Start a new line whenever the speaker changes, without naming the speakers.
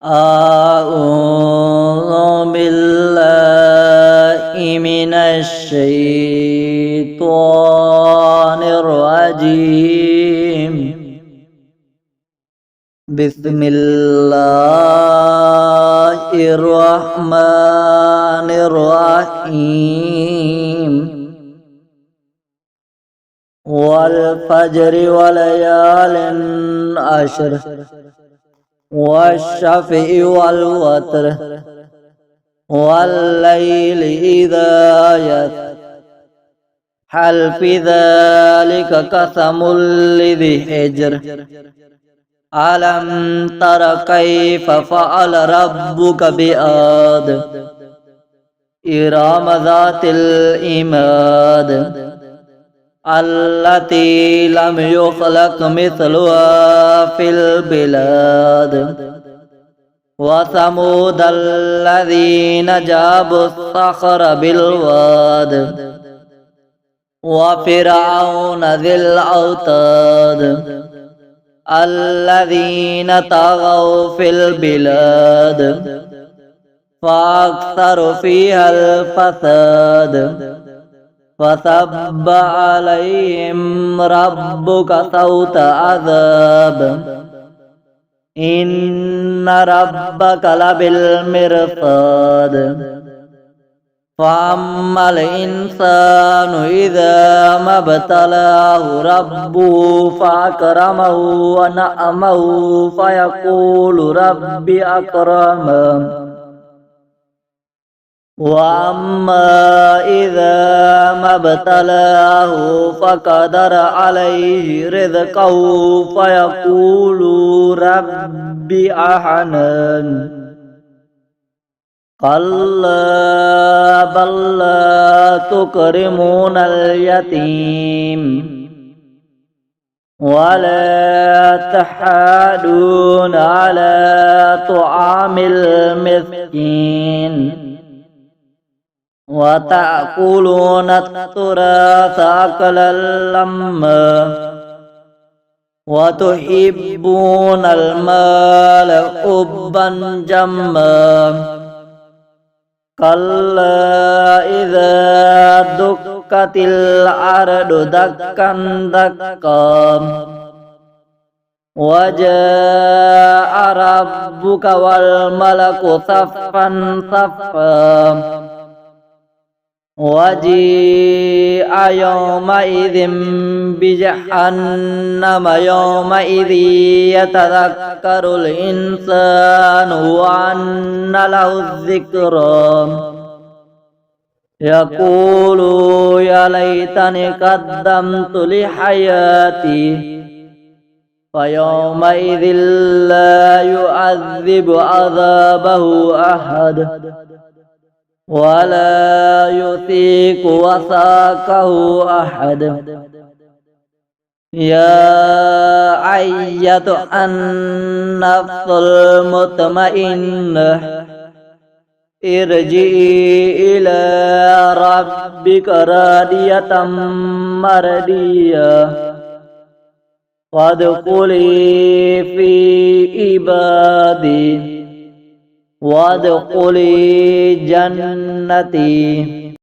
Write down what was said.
أعوذ بالله من الشيطان الرجيم. بسم الله الرحمن الرحيم. والفجر وليال عشر والشفع والوتر والليل إذا يسر هل في ذلك قسم لذي حجر ألم تر كيف فعل ربك بعاد إرم ذات العماد التي لم يخلق مثلها في البلاد وثمود الذين جابوا الصخر بالواد وفرعون ذي الأوتاد الذين طغوا في البلاد فأكثروا فيها الفساد فصب عليهم ربك صوت عذاب إن ربك لبالمرصاد فأما الإنسان إذا ما ابتلاه ربه فأكرمه ونعمه فيقول ربي أكرمن وأما إذا ما ابتلاه فقدر عليه رزقه فيقول ربي أهانن كلا بل لا تكرمون اليتيم ولا تحاضون على طعام المسكين وتأكلون التراث أكلا لما وتحبون المال حبا جما كلا إذا دكت الأرض دكا دكا وجاء ربك والملك صفا صفا وجيء يومئذ بجهنم يومئذ يتذكر الإنسان وأنى له الذكرى يقول يا ليتني قدمت لحياتي فيومئذ لا يعذب عذابه أحد ولا يثيق وثاقه أحد يا أيتها النفس المطمئنة ارجعي إلى ربك راضية مرضية وادخلي في عبادي وادخلي جنتي